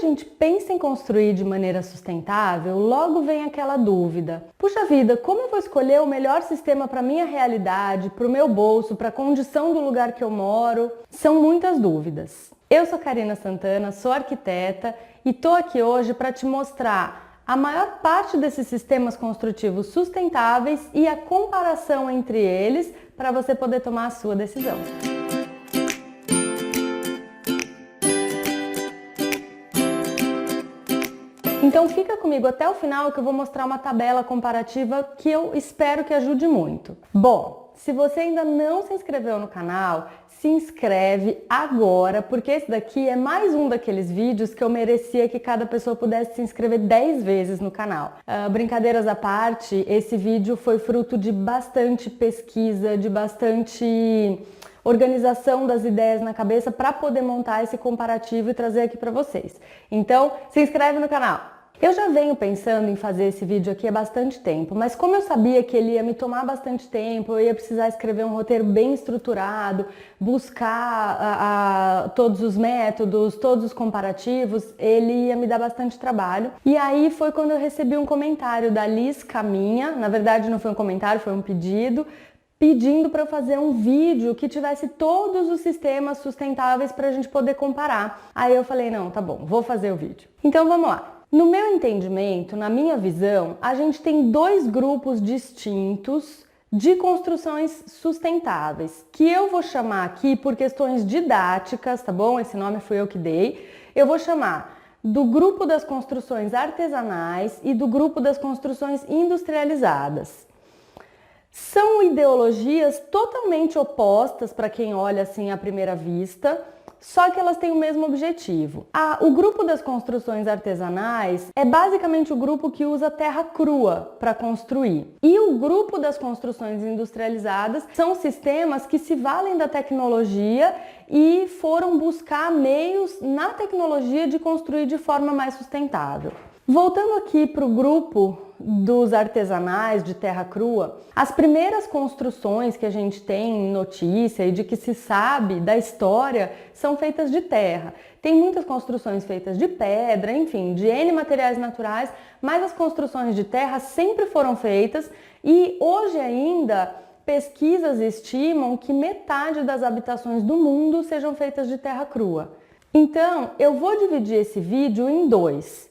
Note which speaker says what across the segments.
Speaker 1: gente pensa em construir de maneira sustentável, logo vem aquela dúvida. Puxa vida, como eu vou escolher o melhor sistema para minha realidade, para o meu bolso, para a condição do lugar que eu moro? São muitas dúvidas. Eu sou Karina Santana, sou arquiteta e estou aqui hoje para te mostrar a maior parte desses sistemas construtivos sustentáveis e a comparação entre eles para você poder tomar a sua decisão. Então fica comigo até o final que eu vou mostrar uma tabela comparativa que eu espero que ajude muito. Bom, se você ainda não se inscreveu no canal, se inscreve agora, porque esse daqui é mais um daqueles vídeos que eu merecia que cada pessoa pudesse se inscrever 10 vezes no canal. Brincadeiras à parte, esse vídeo foi fruto de bastante pesquisa, de bastante organização das ideias na cabeça para poder montar esse comparativo e trazer aqui para vocês. Então, se inscreve no canal. Eu já venho pensando em fazer esse vídeo aqui há bastante tempo, mas como eu sabia que ele ia me tomar bastante tempo, eu ia precisar escrever um roteiro bem estruturado, buscar todos os métodos, todos os comparativos, ele ia me dar bastante trabalho. E aí foi quando eu recebi um comentário da Liz Caminha, na verdade não foi um comentário, foi um pedindo para eu fazer um vídeo que tivesse todos os sistemas sustentáveis para a gente poder comparar. Aí eu falei, não, tá bom, vou fazer o vídeo. Então vamos lá. No meu entendimento, na minha visão, a gente tem dois grupos distintos de construções sustentáveis, que eu vou chamar aqui por questões didáticas, tá bom? Esse nome fui eu que dei. Eu vou chamar do grupo das construções artesanais e do grupo das construções industrializadas. São ideologias totalmente opostas para quem olha assim à primeira vista, só que elas têm o mesmo objetivo. O grupo das construções artesanais é basicamente o grupo que usa terra crua para construir. E o grupo das construções industrializadas são sistemas que se valem da tecnologia e foram buscar meios na tecnologia de construir de forma mais sustentável. Voltando aqui para o grupo dos artesanais de terra crua, as primeiras construções que a gente tem notícia e de que se sabe da história são feitas de terra. Tem muitas construções feitas de pedra, enfim, de N materiais naturais, mas as construções de terra sempre foram feitas e hoje ainda pesquisas estimam que metade das habitações do mundo sejam feitas de terra crua. Então, eu vou dividir esse vídeo em dois.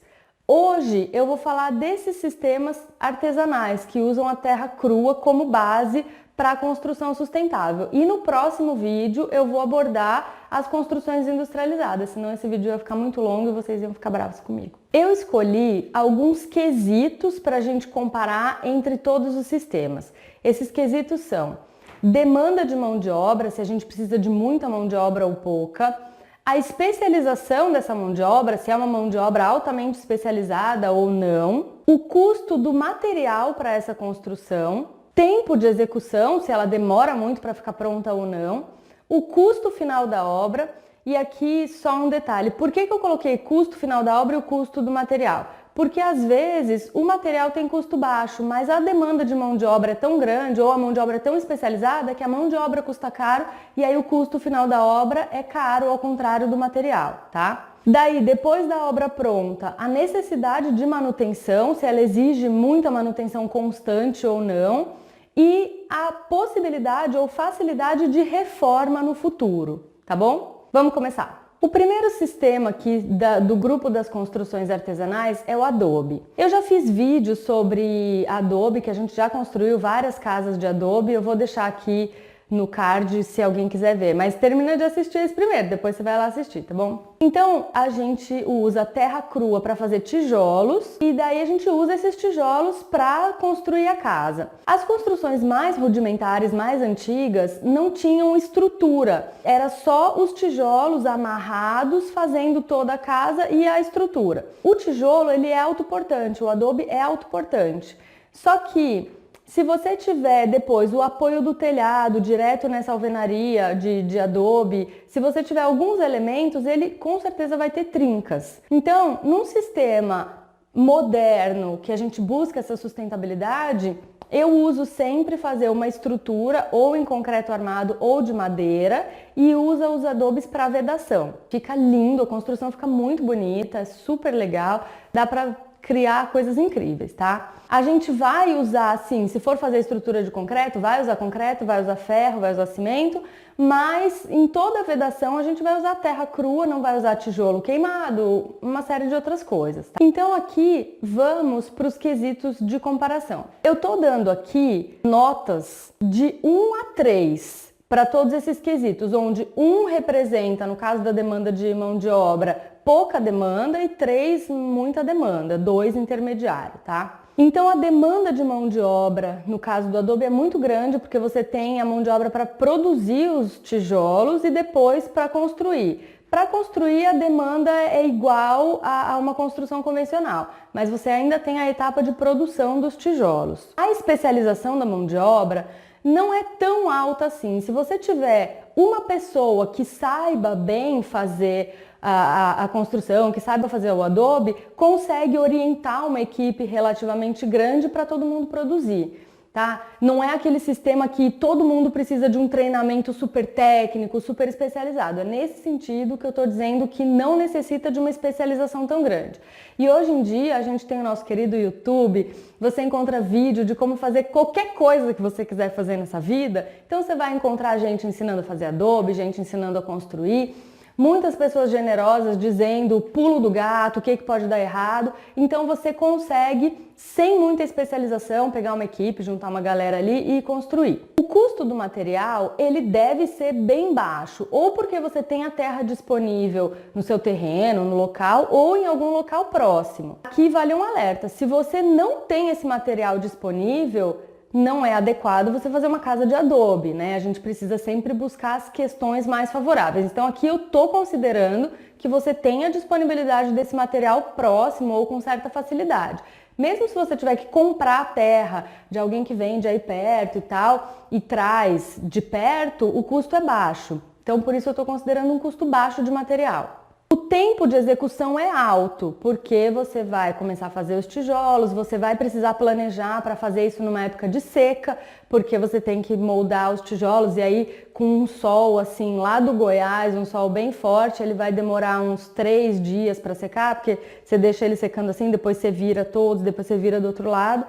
Speaker 1: Hoje eu vou falar desses sistemas artesanais que usam a terra crua como base para a construção sustentável. E no próximo vídeo eu vou abordar as construções industrializadas, senão esse vídeo ia ficar muito longo e vocês iam ficar bravos comigo. Eu escolhi alguns quesitos para a gente comparar entre todos os sistemas. Esses quesitos são demanda de mão de obra, se a gente precisa de muita mão de obra ou pouca, a especialização dessa mão de obra, se é uma mão de obra altamente especializada ou não, o custo do material para essa construção, tempo de execução, se ela demora muito para ficar pronta ou não, o custo final da obra e aqui só um detalhe, por que eu coloquei custo final da obra e o custo do material? Porque às vezes o material tem custo baixo, mas a demanda de mão de obra é tão grande ou a mão de obra é tão especializada que a mão de obra custa caro e aí o custo final da obra é caro ao contrário do material, tá? Daí, depois da obra pronta, a necessidade de manutenção, se ela exige muita manutenção constante ou não, e a possibilidade ou facilidade de reforma no futuro, tá bom? Vamos começar! O primeiro sistema aqui do grupo das construções artesanais é o Adobe. Eu já fiz vídeos sobre Adobe, que a gente já construiu várias casas de Adobe, eu vou deixar aqui no card se alguém quiser ver, mas termina de assistir esse primeiro, depois você vai lá assistir, tá bom? Então a gente usa terra crua para fazer tijolos e daí a gente usa esses tijolos para construir a casa. As construções mais rudimentares, mais antigas, não tinham estrutura, era só os tijolos amarrados fazendo toda a casa e a estrutura. O tijolo ele é autoportante, o Adobe é autoportante, só que se você tiver depois o apoio do telhado direto nessa alvenaria de Adobe, se você tiver alguns elementos, ele com certeza vai ter trincas. Então, num sistema moderno que a gente busca essa sustentabilidade, eu uso sempre fazer uma estrutura ou em concreto armado ou de madeira e usa os adobes para vedação. Fica lindo, a construção fica muito bonita, é super legal, dá para criar coisas incríveis, tá? A gente vai usar, assim, se for fazer estrutura de concreto, vai usar ferro, vai usar cimento, mas em toda a vedação a gente vai usar terra crua, não vai usar tijolo queimado, uma série de outras coisas, tá? Então aqui vamos para os quesitos de comparação. Eu tô dando aqui notas de 1 a 3 para todos esses quesitos, onde 1 representa, no caso da demanda de mão de obra, pouca demanda e 3, muita demanda, 2 intermediário, tá? Então a demanda de mão de obra, no caso do adobe, é muito grande porque você tem a mão de obra para produzir os tijolos e depois para construir. Para construir, a demanda é igual a uma construção convencional, mas você ainda tem a etapa de produção dos tijolos. A especialização da mão de obra não é tão alta assim. Se você tiver uma pessoa que saiba bem fazer a construção, que saiba fazer o adobe, consegue orientar uma equipe relativamente grande para todo mundo produzir. Tá? Não é aquele sistema que todo mundo precisa de um treinamento super técnico, super especializado. É nesse sentido que eu estou dizendo que não necessita de uma especialização tão grande. E hoje em dia a gente tem o nosso querido YouTube, você encontra vídeo de como fazer qualquer coisa que você quiser fazer nessa vida. Então você vai encontrar gente ensinando a fazer adobe, gente ensinando a construir. Muitas pessoas generosas dizendo o pulo do gato, o que pode dar errado. Então você consegue, sem muita especialização, pegar uma equipe, juntar uma galera ali e construir. O custo do material, ele deve ser bem baixo, ou porque você tem a terra disponível no seu terreno, no local, ou em algum local próximo. Aqui vale um alerta, se você não tem esse material disponível, não é adequado você fazer uma casa de adobe, né? A gente precisa sempre buscar as questões mais favoráveis. Então aqui eu tô considerando que você tenha disponibilidade desse material próximo ou com certa facilidade. Mesmo se você tiver que comprar a terra de alguém que vende aí perto e tal, e traz de perto, o custo é baixo. Então por isso eu tô considerando um custo baixo de material. O tempo de execução é alto, porque você vai começar a fazer os tijolos, você vai precisar planejar para fazer isso numa época de seca, porque você tem que moldar os tijolos e aí com um sol assim lá do Goiás, um sol bem forte, ele vai demorar uns 3 dias para secar, porque você deixa ele secando assim, depois você vira todos, depois você vira do outro lado.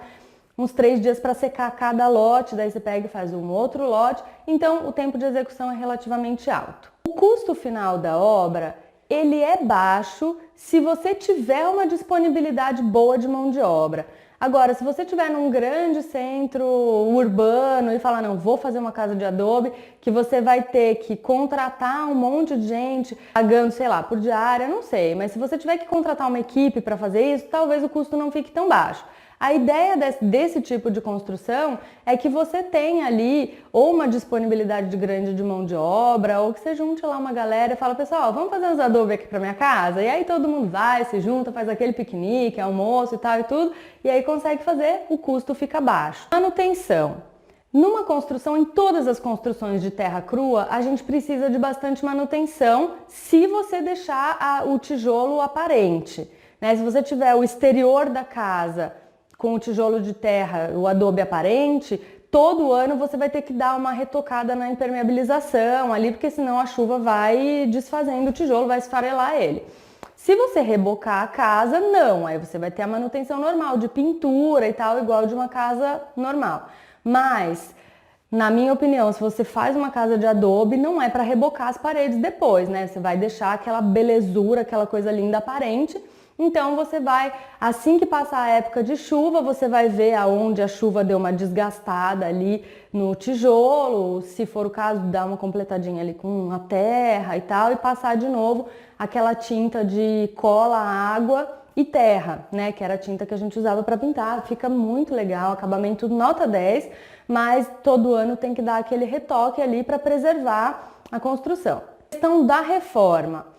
Speaker 1: Uns 3 dias para secar cada lote, daí você pega e faz um outro lote, então o tempo de execução é relativamente alto. O custo final da obra ele é baixo se você tiver uma disponibilidade boa de mão de obra. Agora, se você estiver num grande centro urbano e falar, não, vou fazer uma casa de adobe, que você vai ter que contratar um monte de gente, pagando, sei lá, por diária, não sei. Mas se você tiver que contratar uma equipe para fazer isso, talvez o custo não fique tão baixo. A ideia desse tipo de construção é que você tenha ali ou uma disponibilidade grande de mão de obra, ou que você junte lá uma galera e fala, pessoal, vamos fazer uns adobe aqui para minha casa? E aí todo mundo vai, se junta, faz aquele piquenique, almoço e tal e tudo, e aí consegue fazer, o custo fica baixo. Manutenção. Numa construção, em todas as construções de terra crua, a gente precisa de bastante manutenção se você deixar o tijolo aparente, né? Se você tiver o exterior da casa com o tijolo de terra, o adobe aparente, todo ano você vai ter que dar uma retocada na impermeabilização ali, porque senão a chuva vai desfazendo o tijolo, vai esfarelar ele. Se você rebocar a casa, não, aí você vai ter a manutenção normal de pintura e tal, igual de uma casa normal. Mas, na minha opinião, se você faz uma casa de adobe, não é para rebocar as paredes depois, né? Você vai deixar aquela belezura, aquela coisa linda aparente. Então você vai, assim que passar a época de chuva, você vai ver aonde a chuva deu uma desgastada ali no tijolo, se for o caso, dar uma completadinha ali com a terra e tal, e passar de novo aquela tinta de cola, água e terra, né, que era a tinta que a gente usava para pintar. Fica muito legal, acabamento nota 10, mas todo ano tem que dar aquele retoque ali para preservar a construção. Questão da reforma.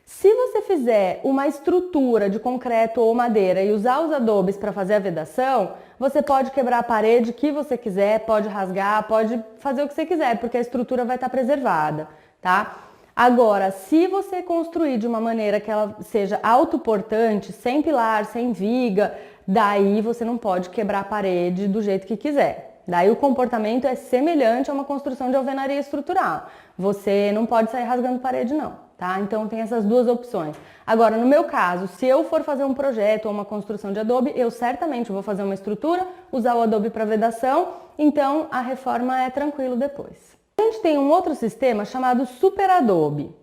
Speaker 1: Se você fizer uma estrutura de concreto ou madeira e usar os adobes para fazer a vedação, você pode quebrar a parede que você quiser, pode rasgar, pode fazer o que você quiser, porque a estrutura vai estar preservada, tá? Agora, se você construir de uma maneira que ela seja autoportante, sem pilar, sem viga, daí você não pode quebrar a parede do jeito que quiser. Daí o comportamento é semelhante a uma construção de alvenaria estrutural. Você não pode sair rasgando parede não, tá? Então tem essas duas opções. Agora, no meu caso, se eu for fazer um projeto ou uma construção de adobe, eu certamente vou fazer uma estrutura, usar o adobe para vedação, então a reforma é tranquilo depois. A gente tem um outro sistema chamado Super Adobe.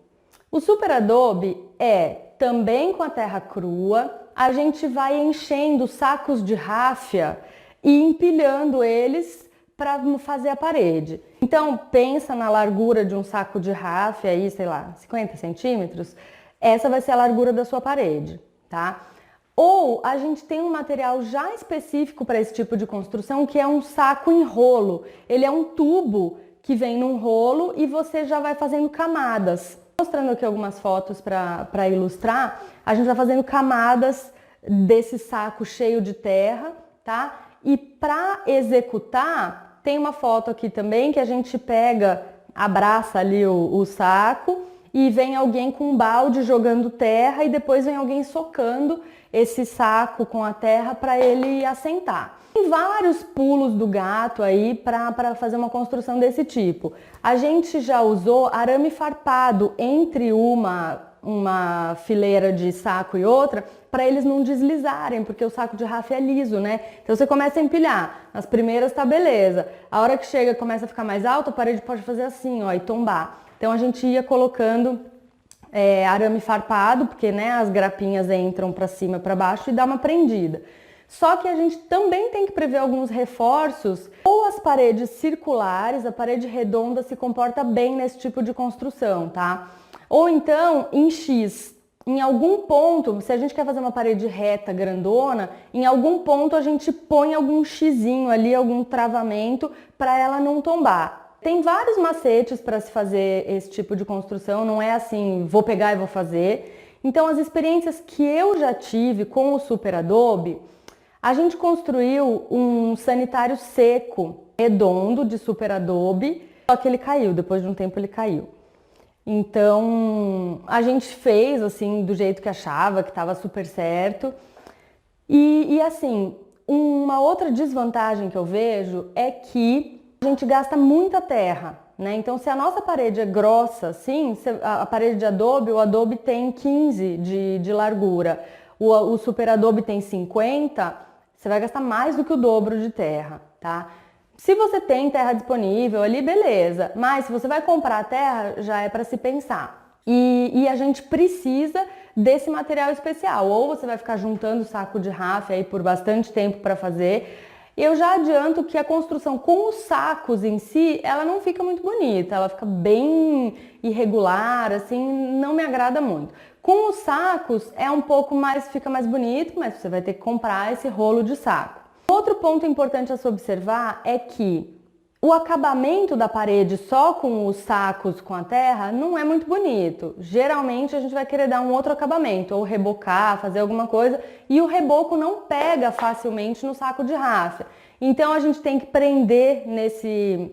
Speaker 1: O Super Adobe é também com a terra crua, a gente vai enchendo sacos de ráfia e empilhando eles para fazer a parede. Então pensa na largura de um saco de ráfia aí, sei lá, 50 centímetros, essa vai ser a largura da sua parede, tá? Ou a gente tem um material já específico para esse tipo de construção, que é um saco em rolo. Ele é um tubo que vem num rolo e você já vai fazendo camadas. Mostrando aqui algumas fotos para ilustrar, a gente vai fazendo camadas desse saco cheio de terra, tá? E para executar, tem uma foto aqui também que a gente pega, abraça ali o saco e vem alguém com um balde jogando terra e depois vem alguém socando esse saco com a terra para ele assentar. Tem vários pulos do gato aí para fazer uma construção desse tipo. A gente já usou arame farpado entre uma fileira de saco e outra para eles não deslizarem, porque o saco de ráfia é liso, né? Então você começa a empilhar. Nas primeiras tá beleza. A hora que chega, começa a ficar mais alta, a parede pode fazer assim, ó, e tombar. Então a gente ia colocando arame farpado, porque né, as grapinhas entram para cima e para baixo e dá uma prendida. Só que a gente também tem que prever alguns reforços, ou as paredes circulares, a parede redonda se comporta bem nesse tipo de construção, tá? Ou então em X, em algum ponto, se a gente quer fazer uma parede reta, grandona, em algum ponto a gente põe algum xizinho ali, algum travamento para ela não tombar. Tem vários macetes para se fazer esse tipo de construção, não é assim, vou pegar e vou fazer. Então as experiências que eu já tive com o Super Adobe, a gente construiu um sanitário seco, redondo, de Super Adobe, só que ele caiu, depois de um tempo ele caiu. Então, a gente fez assim, do jeito que achava, que estava super certo. E assim, uma outra desvantagem que eu vejo é que a gente gasta muita terra, né? Então, se a nossa parede é grossa, assim, a parede de adobe, o adobe tem 15 de largura, o Super Adobe tem 50, você vai gastar mais do que o dobro de terra, tá? Se você tem terra disponível ali, beleza. Mas se você vai comprar a terra, já é para se pensar. E a gente precisa desse material especial. Ou você vai ficar juntando saco de ráfia aí por bastante tempo para fazer. Eu já adianto que a construção com os sacos em si, ela não fica muito bonita. Ela fica bem irregular, assim, não me agrada muito. Com os sacos é um pouco mais, fica mais bonito, mas você vai ter que comprar esse rolo de saco. Outro ponto importante a se observar é que o acabamento da parede só com os sacos com a terra não é muito bonito. Geralmente a gente vai querer dar um outro acabamento, ou rebocar, fazer alguma coisa, e o reboco não pega facilmente no saco de ráfia. Então a gente tem que prender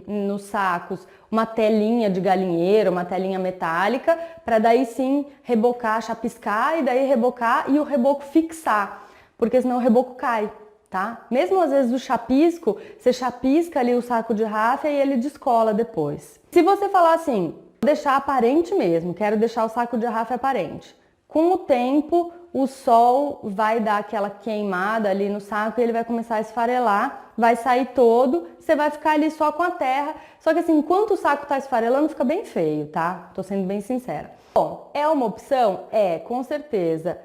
Speaker 1: nos sacos uma telinha de galinheiro, uma telinha metálica, para daí sim rebocar, chapiscar e daí rebocar e o reboco fixar, porque senão o reboco cai, tá? Mesmo às vezes o chapisco, você chapisca ali o saco de ráfia e ele descola depois. Se você falar assim, vou deixar aparente mesmo, quero deixar o saco de ráfia aparente, com o tempo o sol vai dar aquela queimada ali no saco e ele vai começar a esfarelar, vai sair todo, você vai ficar ali só com a terra. Só que assim, enquanto o saco tá esfarelando, fica bem feio, tá? Tô sendo bem sincera. Bom, é uma opção? É, com certeza.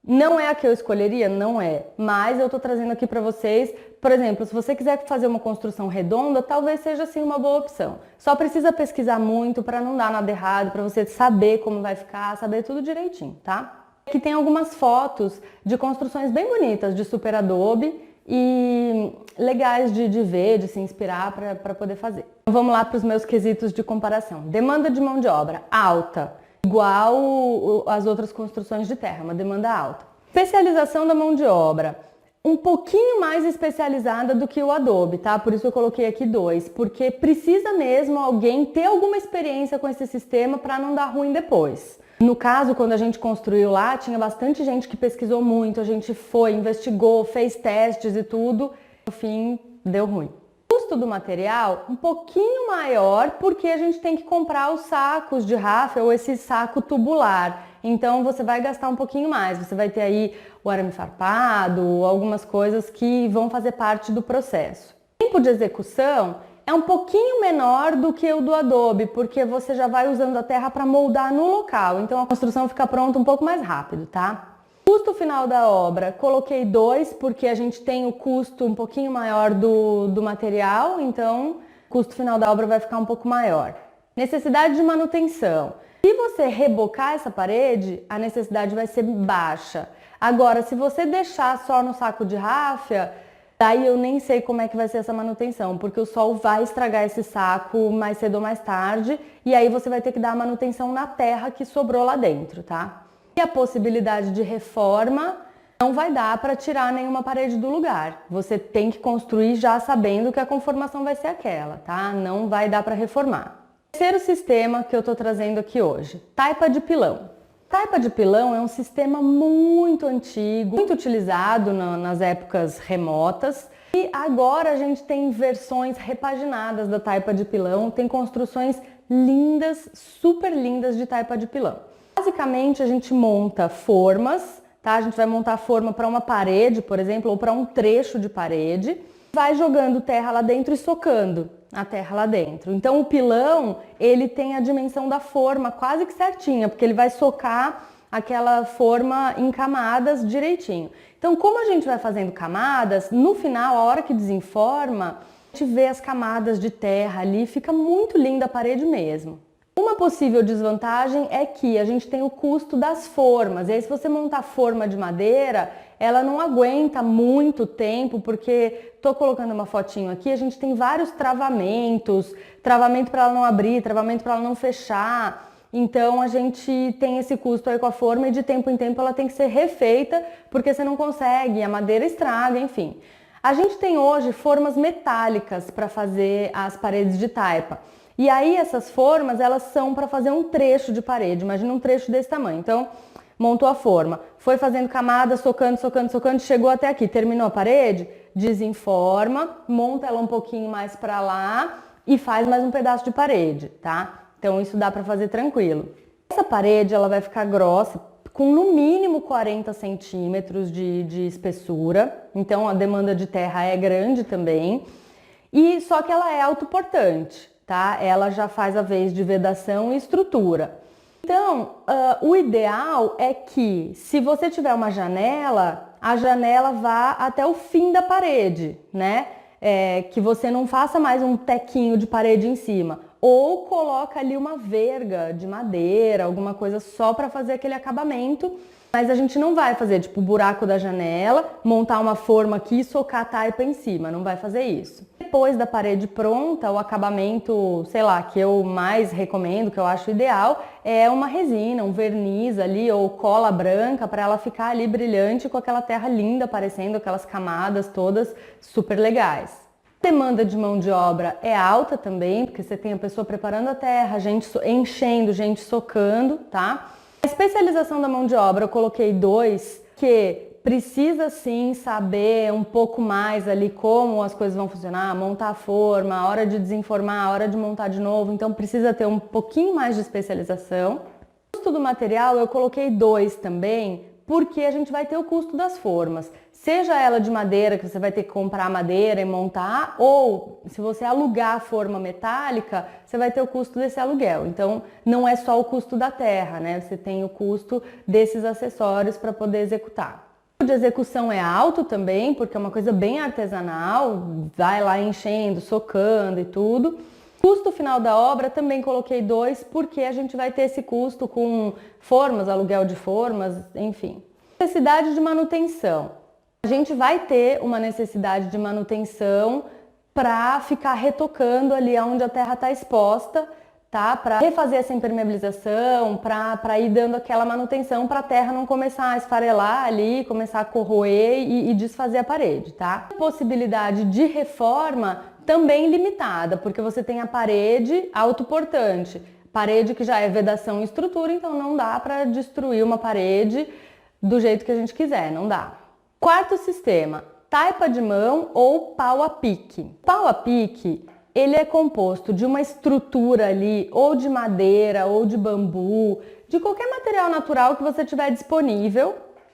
Speaker 1: Não é a que eu escolheria? Não é. Mas eu tô trazendo aqui pra vocês, por exemplo, se você quiser fazer uma construção redonda, talvez seja assim uma boa opção. Só precisa pesquisar muito para não dar nada errado, para você saber como vai ficar, saber tudo direitinho, tá? Aqui tem algumas fotos de construções bem bonitas de Super Adobe e legais de ver, de se inspirar para poder fazer. Então, vamos lá para os meus quesitos de comparação. Demanda de mão de obra alta, igual as outras construções de terra, uma demanda alta. Especialização da mão de obra. um pouquinho mais especializada do que o Adobe, tá? Por isso eu coloquei aqui 2, porque precisa mesmo alguém ter alguma experiência com esse sistema para não dar ruim depois. No caso, quando a gente construiu lá, tinha bastante gente que pesquisou muito, a gente foi, investigou, fez testes e tudo, no fim deu ruim. O custo do material um pouquinho maior, porque a gente tem que comprar os sacos de rafia ou esse saco tubular. Então você vai gastar um pouquinho mais, você vai ter aí o arame farpado, algumas coisas que vão fazer parte do processo. O tempo de execução é um pouquinho menor do que o do Adobe, porque você já vai usando a terra para moldar no local, então a construção fica pronta um pouco mais rápido, tá? Custo final da obra, coloquei 2, porque a gente tem o custo um pouquinho maior do material, então o custo final da obra vai ficar um pouco maior. Necessidade de manutenção. Se você rebocar essa parede, a necessidade vai ser baixa. Agora, se você deixar só no saco de ráfia, daí eu nem sei como é que vai ser essa manutenção, porque o sol vai estragar esse saco mais cedo ou mais tarde, e aí você vai ter que dar a manutenção na terra que sobrou lá dentro, tá? E a possibilidade de reforma não vai dar para tirar nenhuma parede do lugar. Você tem que construir já sabendo que a conformação vai ser aquela, tá? Não vai dar para reformar. Terceiro sistema que eu estou trazendo aqui hoje, taipa de pilão. Taipa de pilão é um sistema muito antigo, muito utilizado nas épocas remotas, e agora a gente tem versões repaginadas da taipa de pilão, tem construções lindas, super lindas de taipa de pilão. Basicamente a gente monta formas, tá? A gente vai montar a forma para uma parede, por exemplo, ou para um trecho de parede, vai jogando terra lá dentro e socando a terra lá dentro. Então o pilão, ele tem a dimensão da forma quase que certinha, porque ele vai socar aquela forma em camadas direitinho. Então, como a gente vai fazendo camadas, no final, a hora que desenforma, a gente vê as camadas de terra ali, fica muito linda a parede mesmo. Uma possível desvantagem é que a gente tem o custo das formas. E aí, se você montar forma de madeira, ela não aguenta muito tempo, porque tô colocando uma fotinho aqui, a gente tem vários travamentos, travamento para ela não abrir, travamento para ela não fechar. Então a gente tem esse custo aí com a forma e de tempo em tempo ela tem que ser refeita, porque você não consegue, a madeira estraga, enfim. A gente tem hoje formas metálicas para fazer as paredes de taipa. E aí essas formas, elas são para fazer um trecho de parede, imagina um trecho desse tamanho. Então, montou a forma, foi fazendo camada, socando, socando, socando, chegou até aqui, terminou a parede, desenforma, monta ela um pouquinho mais para lá e faz mais um pedaço de parede, tá? Então isso dá para fazer tranquilo. Essa parede, ela vai ficar grossa, com no mínimo 40 centímetros de espessura, então a demanda de terra é grande também, e só que ela é autoportante, tá? Ela já faz a vez de vedação e estrutura. Então, o ideal é que, se você tiver uma janela, a janela vá até o fim da parede, né? Que você não faça mais um tequinho de parede em cima. Ou coloca ali uma verga de madeira, alguma coisa só para fazer aquele acabamento. Mas a gente não vai fazer, tipo, o buraco da janela, montar uma forma aqui e socar a taipa em cima. Não vai fazer isso. Depois da parede pronta, o acabamento, sei lá, que eu mais recomendo, que eu acho ideal, é uma resina, um verniz ali ou cola branca para ela ficar ali brilhante com aquela terra linda aparecendo, aquelas camadas todas super legais. A demanda de mão de obra é alta também, porque você tem a pessoa preparando a terra, gente enchendo, gente socando, tá? A especialização da mão de obra eu coloquei 2, que precisa sim saber um pouco mais ali como as coisas vão funcionar, montar a forma, a hora de desenformar, a hora de montar de novo, então precisa ter um pouquinho mais de especialização. O custo do material eu coloquei 2 também, porque a gente vai ter o custo das formas. Seja ela de madeira, que você vai ter que comprar madeira e montar, ou se você alugar a forma metálica, você vai ter o custo desse aluguel. Então, não é só o custo da terra, né? Você tem o custo desses acessórios para poder executar. O de execução é alto também, porque é uma coisa bem artesanal, vai lá enchendo, socando e tudo. Custo final da obra também coloquei 2, porque a gente vai ter esse custo com formas, aluguel de formas, enfim. Necessidade de manutenção. A gente vai ter uma necessidade de manutenção para ficar retocando ali onde a terra está exposta, tá? tá? Para refazer essa impermeabilização, para ir dando aquela manutenção para a terra não começar a esfarelar ali, começar a corroer e desfazer a parede, tá? Possibilidade de reforma também limitada, porque você tem a parede autoportante, parede que já é vedação e estrutura, então não dá para destruir uma parede do jeito que a gente quiser, não dá. Quarto sistema, taipa de mão ou pau a pique. Pau a pique, ele é composto de uma estrutura ali, ou de madeira, ou de bambu, de qualquer material natural que você tiver disponível.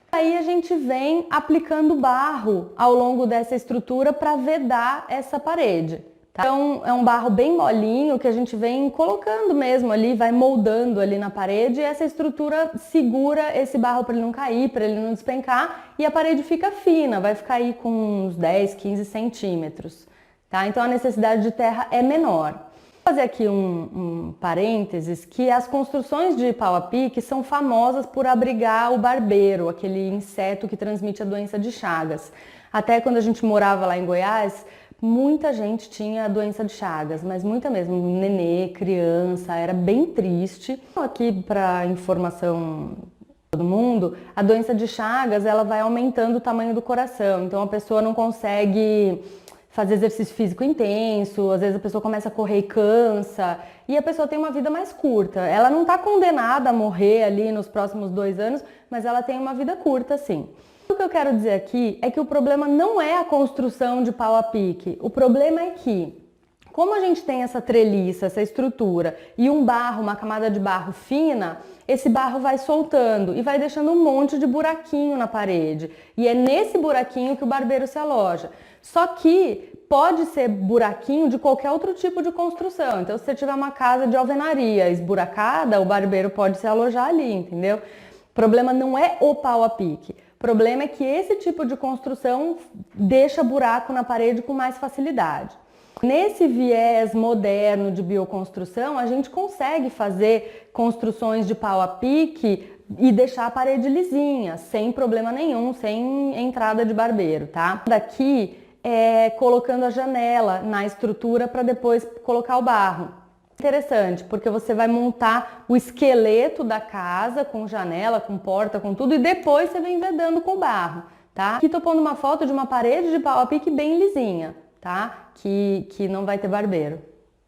Speaker 1: Aí a gente vem aplicando barro ao longo dessa estrutura para vedar essa parede. Tá? Então é um barro bem molinho que a gente vem colocando mesmo ali, vai moldando ali na parede e essa estrutura segura esse barro para ele não cair, para ele não despencar e a parede fica fina, vai ficar aí com uns 10, 15 centímetros. Tá? Então a necessidade de terra é menor. Vou fazer aqui um parênteses que as construções de pau a pique são famosas por abrigar o barbeiro, aquele inseto que transmite a doença de Chagas. Até quando a gente morava lá em Goiás, muita gente tinha a doença de Chagas, mas muita mesmo, nenê, criança, era bem triste. Aqui para informação de todo mundo, a doença de Chagas ela vai aumentando o tamanho do coração, então a pessoa não consegue fazer exercício físico intenso, às vezes a pessoa começa a correr e cansa, e a pessoa tem uma vida mais curta. Ela não está condenada a morrer ali nos próximos 2 anos, mas ela tem uma vida curta, sim. O que eu quero dizer aqui é que o problema não é a construção de pau a pique, o problema é que, como a gente tem essa treliça, essa estrutura e um barro, uma camada de barro fina, esse barro vai soltando e vai deixando um monte de buraquinho na parede. E é nesse buraquinho que o barbeiro se aloja. Só que pode ser buraquinho de qualquer outro tipo de construção. Então, se você tiver uma casa de alvenaria esburacada, o barbeiro pode se alojar ali, entendeu? O problema não é o pau a pique. O problema é que esse tipo de construção deixa buraco na parede com mais facilidade. Nesse viés moderno de bioconstrução, a gente consegue fazer construções de pau a pique e deixar a parede lisinha, sem problema nenhum, sem entrada de barbeiro, tá? Daqui é colocando a janela na estrutura para depois colocar o barro. Interessante, porque você vai montar o esqueleto da casa com janela, com porta, com tudo, e depois você vem vedando com barro, tá? Aqui tô pondo uma foto de uma parede de pau a pique bem lisinha, tá? Que não vai ter barbeiro.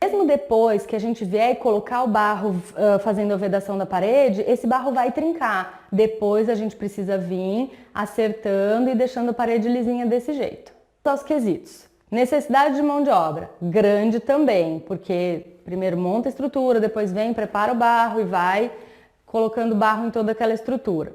Speaker 1: Mesmo depois que a gente vier e colocar o barro fazendo a vedação da parede, esse barro vai trincar. Depois a gente precisa vir acertando e deixando a parede lisinha desse jeito. Aos quesitos. Necessidade de mão de obra. Grande também, porque primeiro monta a estrutura, depois vem, prepara o barro e vai colocando barro em toda aquela estrutura.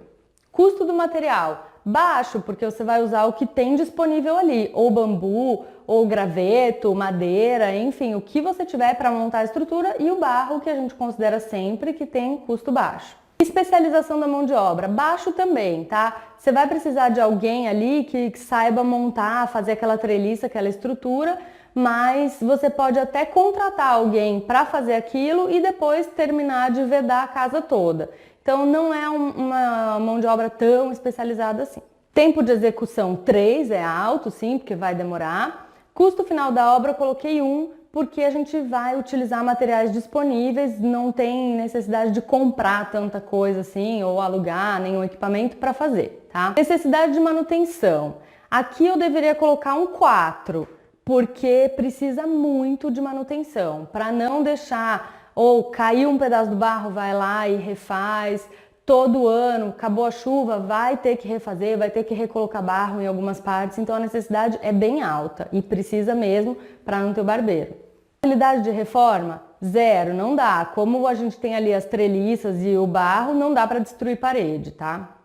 Speaker 1: Custo do material. Baixo, porque você vai usar o que tem disponível ali, ou bambu, ou graveto, madeira, enfim, o que você tiver para montar a estrutura e o barro que a gente considera sempre que tem custo baixo. Especialização da mão de obra, baixo também, tá? Você vai precisar de alguém ali que saiba montar, fazer aquela treliça, aquela estrutura, mas você pode até contratar alguém para fazer aquilo e depois terminar de vedar a casa toda. Então não é uma mão de obra tão especializada assim. Tempo de execução 3 é alto, sim, porque vai demorar. Custo final da obra eu coloquei 1, porque a gente vai utilizar materiais disponíveis, não tem necessidade de comprar tanta coisa assim, ou alugar nenhum equipamento para fazer, tá? Necessidade de manutenção. Aqui eu deveria colocar um 4, porque precisa muito de manutenção, para não deixar, ou caiu um pedaço do barro, vai lá e refaz. Todo ano, acabou a chuva, vai ter que refazer, vai ter que recolocar barro em algumas partes, então a necessidade é bem alta e precisa mesmo para não ter o barbeiro. Facilidade de reforma? 0, não dá. Como a gente tem ali as treliças e o barro, não dá para destruir parede, tá?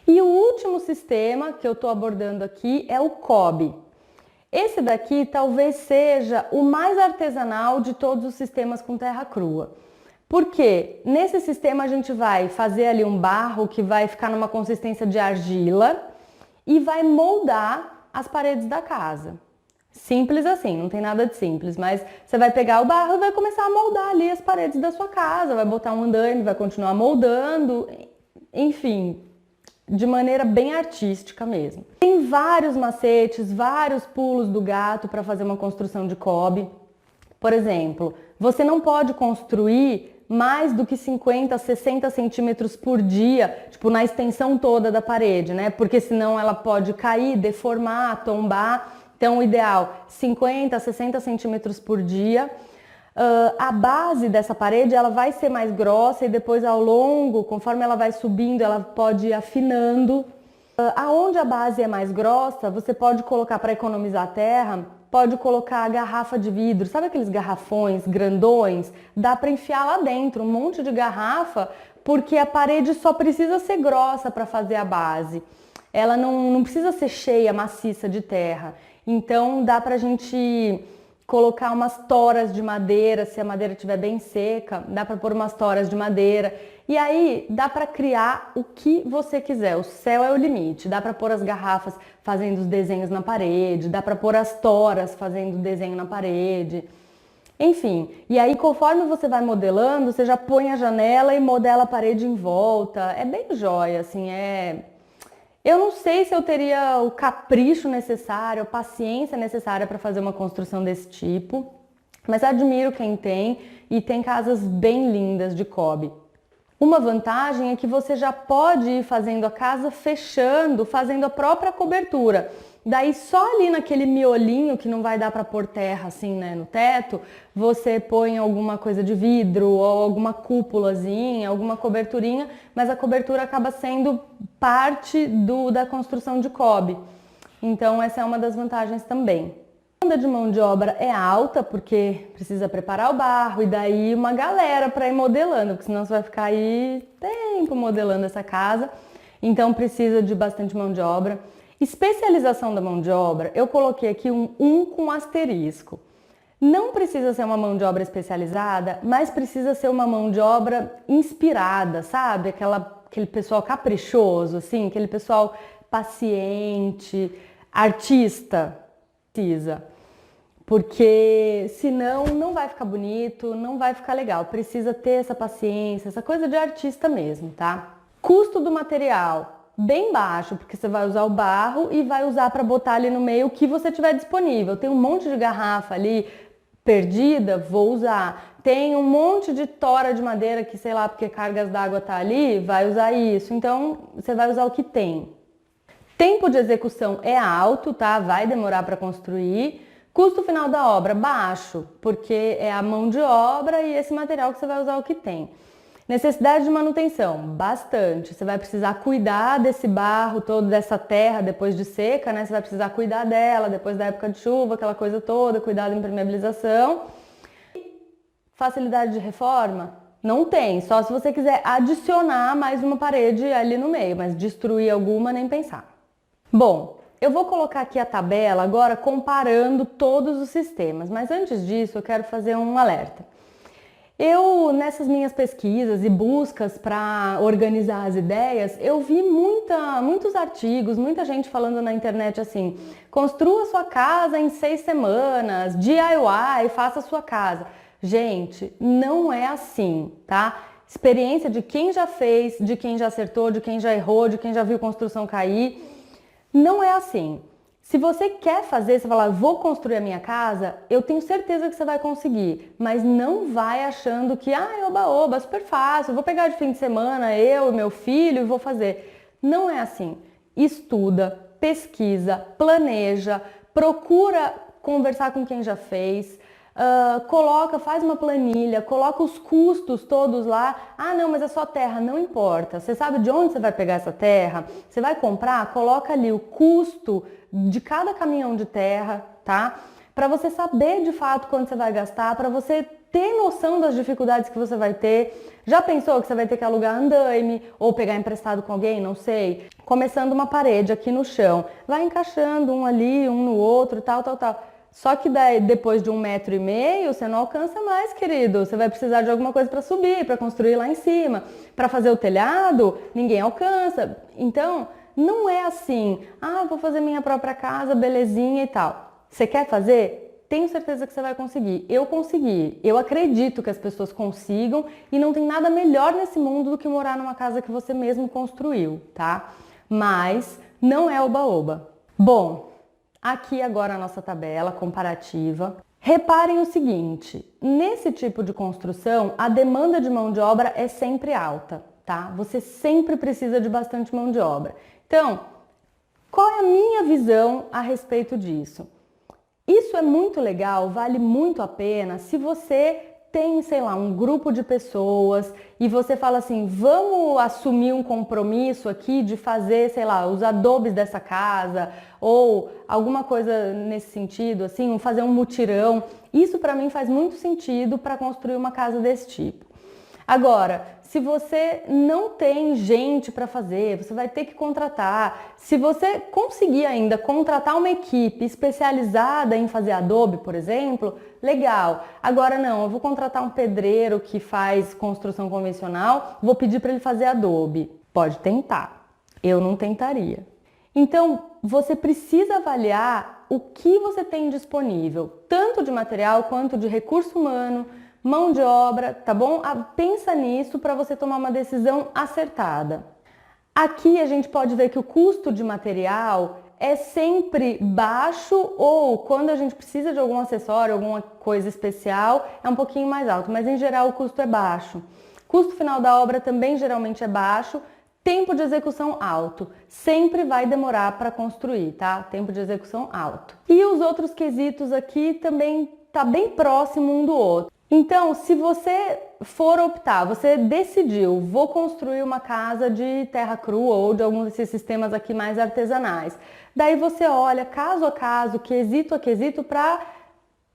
Speaker 1: E o último sistema que eu estou abordando aqui é o COB. Esse daqui talvez seja o mais artesanal de todos os sistemas com terra crua. Porque nesse sistema a gente vai fazer ali um barro que vai ficar numa consistência de argila e vai moldar as paredes da casa. Simples assim, não tem nada de simples, mas você vai pegar o barro e vai começar a moldar ali as paredes da sua casa, vai botar um andaime, vai continuar moldando, enfim, de maneira bem artística mesmo. Tem vários macetes, vários pulos do gato para fazer uma construção de COB. Por exemplo, você não pode construir mais do que 50, 60 centímetros por dia, tipo na extensão toda da parede, né? Porque senão ela pode cair, deformar, tombar. Então, o ideal, 50, 60 centímetros por dia. A base dessa parede ela vai ser mais grossa e depois ao longo, conforme ela vai subindo, ela pode ir afinando. Aonde a base é mais grossa, você pode colocar, para economizar terra, pode colocar a garrafa de vidro. Sabe aqueles garrafões grandões? Dá para enfiar lá dentro um monte de garrafa, porque a parede só precisa ser grossa para fazer a base. Ela não precisa ser cheia, maciça de terra. Então dá pra gente colocar umas toras de madeira, se a madeira estiver bem seca, dá para pôr umas toras de madeira. E aí dá para criar o que você quiser. O céu é o limite. Dá para pôr as garrafas fazendo os desenhos na parede, dá para pôr as toras fazendo o desenho na parede. Enfim, e aí conforme você vai modelando, você já põe a janela e modela a parede em volta. É bem jóia, assim, Eu não sei se eu teria o capricho necessário, a paciência necessária para fazer uma construção desse tipo, mas admiro quem tem e tem casas bem lindas de cobre. Uma vantagem é que você já pode ir fazendo a casa fechando, fazendo a própria cobertura. Daí só ali naquele miolinho que não vai dar para pôr terra assim, né, no teto, você põe alguma coisa de vidro ou alguma cúpulazinha, alguma coberturinha, mas a cobertura acaba sendo parte da construção de cobre. Então essa é uma das vantagens também. A demanda de mão de obra é alta porque precisa preparar o barro e daí uma galera para ir modelando, porque senão você vai ficar aí tempo modelando essa casa. Então precisa de bastante mão de obra. Especialização da mão de obra, eu coloquei aqui um com asterisco. Não precisa ser uma mão de obra especializada, mas precisa ser uma mão de obra inspirada, sabe? Aquele pessoal caprichoso, assim, aquele pessoal paciente, artista. Precisa. Porque senão não vai ficar bonito, não vai ficar legal. Precisa ter essa paciência, essa coisa de artista mesmo, tá? Custo do material, bem baixo, porque você vai usar o barro e vai usar para botar ali no meio o que você tiver disponível. Tem um monte de garrafa ali perdida, vou usar. Tem um monte de tora de madeira que, sei lá, porque cargas d'água tá ali, vai usar isso. Então, você vai usar o que tem. Tempo de execução é alto, tá? Vai demorar para construir. Custo final da obra, baixo, porque é a mão de obra e esse material que você vai usar o que tem. Necessidade de manutenção, bastante. Você vai precisar cuidar desse barro todo, dessa terra depois de seca, né? Você vai precisar cuidar dela depois da época de chuva, aquela coisa toda, cuidar da impermeabilização. Facilidade de reforma? Não tem, só se você quiser adicionar mais uma parede ali no meio, mas destruir alguma nem pensar. Bom, eu vou colocar aqui a tabela agora comparando todos os sistemas, mas antes disso eu quero fazer um alerta. Nessas minhas pesquisas e buscas para organizar as ideias, eu vi muitos artigos, muita gente falando na internet assim, construa sua casa em 6 semanas, DIY, faça sua casa. Gente, não é assim, tá? Experiência de quem já fez, de quem já acertou, de quem já errou, de quem já viu construção cair. Não é assim. Se você quer fazer, você fala, vou construir a minha casa, eu tenho certeza que você vai conseguir, mas não vai achando que, oba-oba, super fácil, vou pegar de fim de semana, eu e meu filho, e vou fazer. Não é assim. Estuda, pesquisa, planeja, procura conversar com quem já fez, faz uma planilha, coloca os custos todos lá. Não, mas é só terra, não importa. Você sabe de onde você vai pegar essa terra? Você vai comprar? Coloca ali o custo de cada caminhão de terra, tá? Para você saber de fato quanto você vai gastar, para você ter noção das dificuldades que você vai ter. Já pensou que você vai ter que alugar andaime ou pegar emprestado com alguém? Não sei. Começando uma parede aqui no chão, vai encaixando um ali, um no outro, tal. Só que daí, depois de 1,5 m, você não alcança mais, querido. Você vai precisar de alguma coisa para subir, para construir lá em cima. Para fazer o telhado, ninguém alcança. Então, não é assim. Vou fazer minha própria casa, belezinha e tal. Você quer fazer? Tenho certeza que você vai conseguir. Eu consegui. Eu acredito que as pessoas consigam e não tem nada melhor nesse mundo do que morar numa casa que você mesmo construiu, tá? Mas não é oba-oba. Bom, aqui agora a nossa tabela comparativa. Reparem o seguinte, nesse tipo de construção, a demanda de mão de obra é sempre alta, tá? Você sempre precisa de bastante mão de obra. Então, qual é a minha visão a respeito disso? Isso é muito legal, vale muito a pena se você tem, sei lá, um grupo de pessoas e você fala assim, vamos assumir um compromisso aqui de fazer, sei lá, os adobes dessa casa ou alguma coisa nesse sentido, assim, fazer um mutirão. Isso para mim faz muito sentido para construir uma casa desse tipo. Agora, se você não tem gente para fazer, você vai ter que contratar. Se você conseguir ainda contratar uma equipe especializada em fazer adobe, por exemplo, legal. Agora não, eu vou contratar um pedreiro que faz construção convencional, vou pedir para ele fazer adobe. Pode tentar. Eu não tentaria. Então, você precisa avaliar o que você tem disponível, tanto de material quanto de recurso humano, mão de obra, tá bom? Pensa nisso para você tomar uma decisão acertada. Aqui a gente pode ver que o custo de material é sempre baixo ou quando a gente precisa de algum acessório, alguma coisa especial, é um pouquinho mais alto, mas em geral o custo é baixo. Custo final da obra também geralmente é baixo. Tempo de execução alto. Sempre vai demorar para construir, tá? Tempo de execução alto. E os outros quesitos aqui também tá bem próximo um do outro. Então, se você for optar, você decidiu, vou construir uma casa de terra crua ou de algum desses sistemas aqui mais artesanais. Daí você olha caso a caso, quesito a quesito para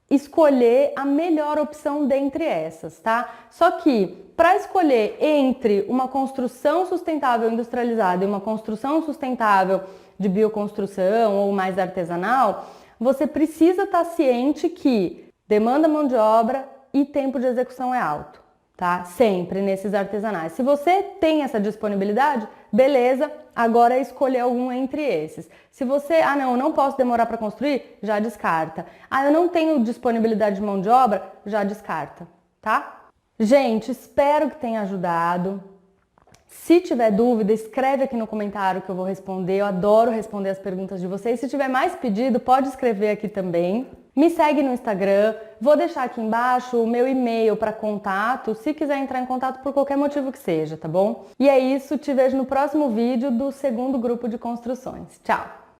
Speaker 1: escolher a melhor opção dentre essas, tá? Só que para escolher entre uma construção sustentável industrializada e uma construção sustentável de bioconstrução ou mais artesanal, você precisa estar ciente que demanda mão de obra e tempo de execução é alto, tá? Sempre nesses artesanais. Se você tem essa disponibilidade, beleza, agora é escolher algum entre esses. Se você, não, eu não posso demorar para construir, já descarta. Eu não tenho disponibilidade de mão de obra, já descarta, tá? Gente, espero que tenha ajudado. Se tiver dúvida, escreve aqui no comentário que eu vou responder. Eu adoro responder as perguntas de vocês. Se tiver mais pedido, pode escrever aqui também. Me segue no Instagram. Vou deixar aqui embaixo o meu e-mail para contato, se quiser entrar em contato por qualquer motivo que seja, tá bom? E é isso, te vejo no próximo vídeo do segundo grupo de construções. Tchau!